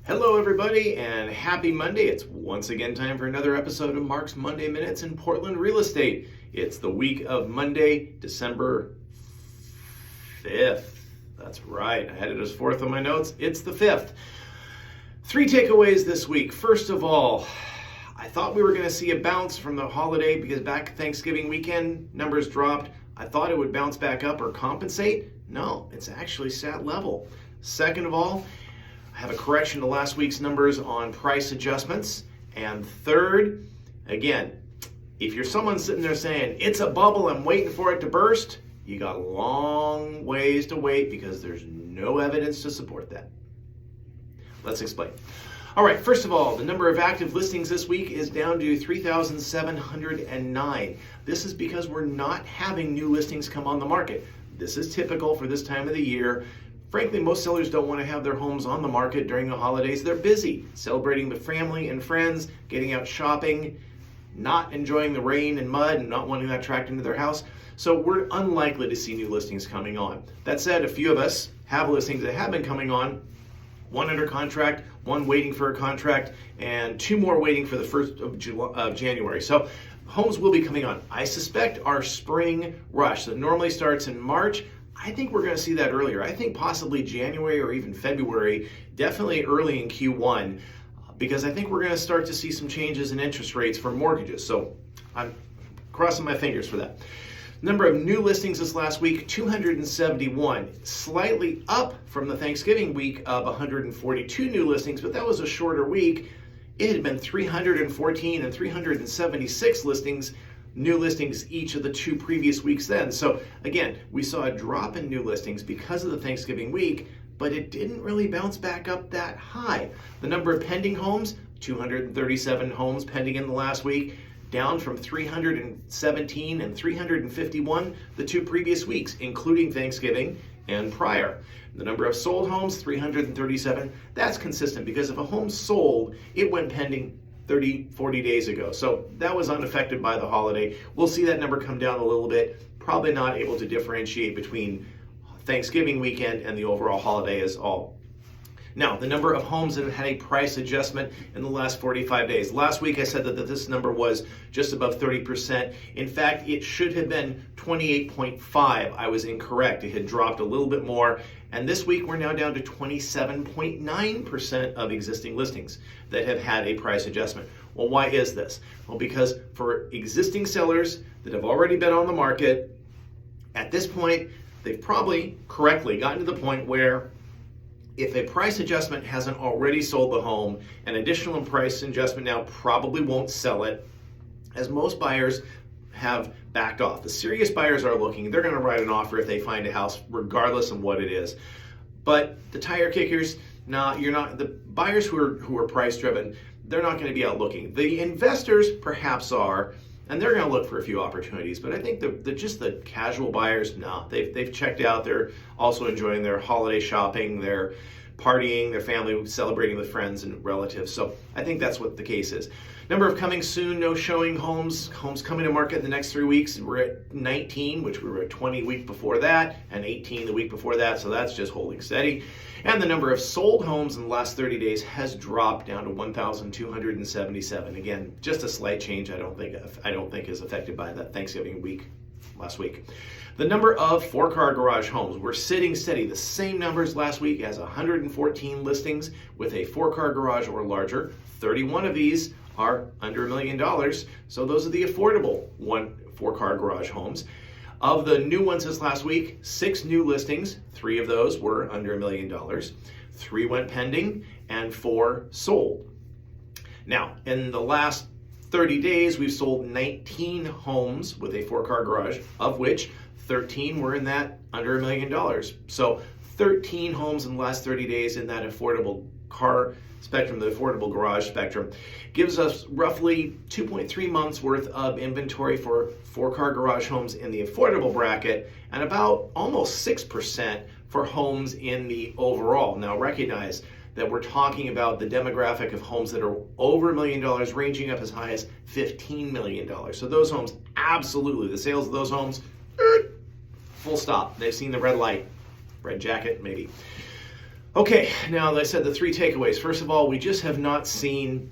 Hello, everybody, and happy Monday. It's once again time for another episode of Mark's Monday Minutes in Portland Real Estate. It's the week of Monday, December 5th. That's right. I had it as 4th on my notes. It's the 5th. 3 takeaways this week. First of all, I thought we were going to see a bounce from the holiday because back Thanksgiving weekend, numbers dropped. I thought it would bounce back up or compensate. No, it's actually sat level. Second of all, I have a correction to last week's numbers on price adjustments. And third, again, if you're someone sitting there saying, it's a bubble, I'm waiting for it to burst, you got a long ways to wait because there's no evidence to support that. Let's explain. All right, first of all, the number of active listings this week is down to 3,709. This is because we're not having new listings come on the market. This is typical for this time of the year. Frankly, most sellers don't want to have their homes on the market during the holidays. They're busy celebrating with family and friends, getting out shopping, not enjoying the rain and mud, and not wanting that tracked into their house. So we're unlikely to see new listings coming on. That said, a few of us have listings that have been coming on, one under contract, one waiting for a contract, and 2 more waiting for the 1st of January. So homes will be coming on. I suspect our spring rush that normally starts in March, I think we're going to see that earlier. I think possibly January or even February, definitely early in Q1, because I think we're going to start to see some changes in interest rates for mortgages. So I'm crossing my fingers for that. Number of new listings this last week, 271, slightly up from the Thanksgiving week of 142 new listings, but that was a shorter week. It had been 314 and 376 new listings each of the 2 previous weeks then. So again, we saw a drop in new listings because of the Thanksgiving week, but it didn't really bounce back up that high. The number of pending homes, 237 homes pending in the last week, down from 317 and 351 the 2 previous weeks, including Thanksgiving and prior. The number of sold homes, 337, that's consistent because if a home sold, it went pending 30, 40 days ago. So that was unaffected by the holiday. We'll see that number come down a little bit. Probably not able to differentiate between Thanksgiving weekend and the overall holiday as all. Now, the number of homes that have had a price adjustment in the last 45 days. Last week I said that this number was just above 30%. In fact, it should have been 28.5. I was incorrect. It had dropped a little bit more. And this week we're now down to 27.9% of existing listings that have had a price adjustment. Well, why is this? Well, because for existing sellers that have already been on the market, at this point, they've probably correctly gotten to the point where if a price adjustment hasn't already sold the home, an additional price adjustment now probably won't sell it, as most buyers have backed off. The serious buyers are looking. They're going to write an offer if they find a house, regardless of what it is. But the tire kickers, you're not. The buyers who are price driven, they're not going to be out looking. The investors perhaps are, and they're going to look for a few opportunities. But I think the casual buyers, they've checked out. They're also enjoying their holiday shopping, their partying, their family celebrating with friends and relatives. So I think that's what the case is. Number of coming soon, no showing homes coming to market in the next 3 weeks. We're at 19, which we were at 20 the week before that, and 18 the week before that, so that's just holding steady. And the number of sold homes in the last 30 days has dropped down to 1,277. Again, just a slight change. I don't think is affected by that Thanksgiving week last week. The number of 4-car garage homes, we're sitting steady. The same numbers last week as 114 listings with a 4-car garage or larger. 31 of these are under $1 million. So those are the affordable 4-car garage homes. Of the new ones this last week, 6 new listings, 3 of those were under $1 million. 3 went pending and 4 sold. Now, in the last 30 days, we've sold 19 homes with a 4-car garage, of which 13 were in that under $1 million. So 13 homes in the last 30 days in that affordable car spectrum, the affordable garage spectrum, gives us roughly 2.3 months worth of inventory for 4-car garage homes in the affordable bracket and about almost 6% for homes in the overall. Now recognize that we're talking about the demographic of homes that are over $1 million, ranging up as high as $15 million. So those homes, absolutely, the sales of those homes, full stop. They've seen the red light, red jacket maybe. Okay, now as I said, the three takeaways. First of all, we just have not seen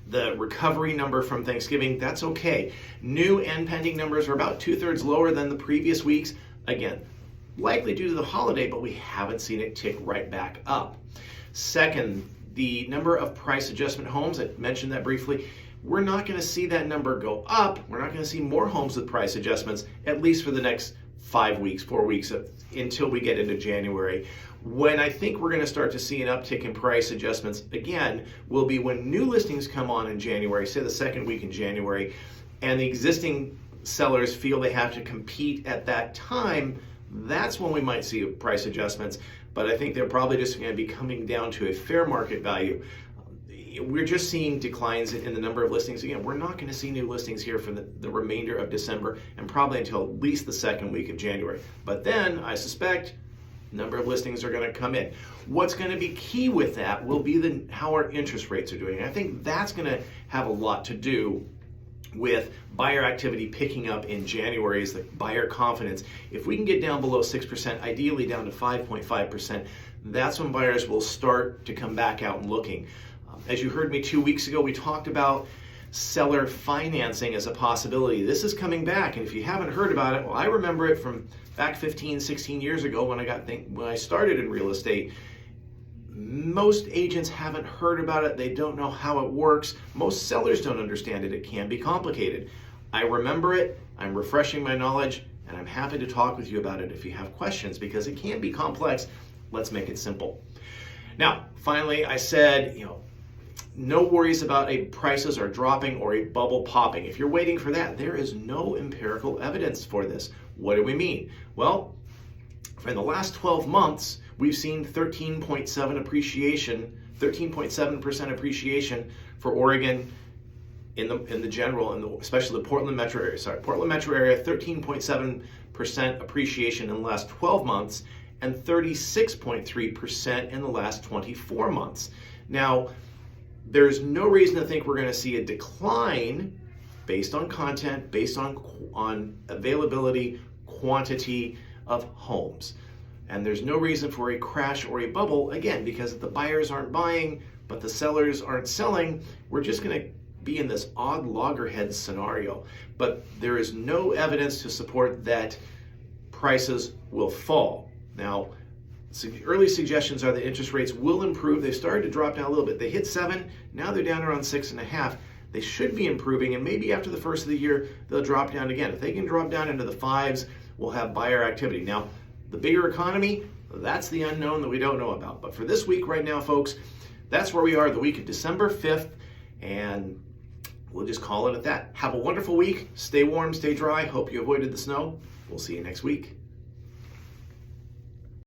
the recovery number from Thanksgiving. That's okay. New and pending numbers are about 2/3 lower than the previous weeks. Again, likely due to the holiday, but we haven't seen it tick right back up. Second, the number of price adjustment homes, I mentioned that briefly, we're not going to see that number go up. We're not going to see more homes with price adjustments, at least for the next 5 weeks, 4 weeks, until we get into January. When I think we're going to start to see an uptick in price adjustments again will be when new listings come on in January, say the second week in January, and the existing sellers feel they have to compete at that time. That's when we might see price adjustments, but I think they're probably just going to be coming down to a fair market value. We're just seeing declines in the number of listings. Again, we're not going to see new listings here for the remainder of December and probably until at least the second week of January. But then I suspect number of listings are going to come in. What's going to be key with that will be how our interest rates are doing. I think that's going to have a lot to do with buyer activity picking up in January as the buyer confidence. If we can get down below 6%, ideally down to 5.5%, that's when buyers will start to come back out and looking. As you heard me 2 weeks ago, we talked about seller financing as a possibility. This is coming back, and if you haven't heard about it, well, I remember it from back 15, 16 years ago when I started in real estate. Most agents haven't heard about it. They don't know how it works. Most sellers don't understand it. It can be complicated. I remember it. I'm refreshing my knowledge, and I'm happy to talk with you about it if you have questions, because it can be complex. Let's make it simple. Now, finally, I said, no worries about prices are dropping or a bubble popping. If you're waiting for that, there is no empirical evidence for this. What do we mean? Well, for the last 12 months, we've seen 13.7% appreciation for Oregon in the general, and especially the Portland metro area. Portland metro area, 13.7% appreciation in the last 12 months, and 36.3% in the last 24 months. Now, there's no reason to think we're going to see a decline based on content, based on availability, quantity of homes. And there's no reason for a crash or a bubble, again, because if the buyers aren't buying, but the sellers aren't selling, we're just going to be in this odd loggerhead scenario. But there is no evidence to support that prices will fall. Now, early suggestions are that interest rates will improve. They started to drop down a little bit. They hit 7, now they're down around 6.5. They should be improving, and maybe after the first of the year, they'll drop down again. If they can drop down into the 5s, we'll have buyer activity. Now, the bigger economy, that's the unknown that we don't know about. But for this week right now, folks, that's where we are the week of December 5th, and we'll just call it at that. Have a wonderful week. Stay warm, stay dry. Hope you avoided the snow. We'll see you next week.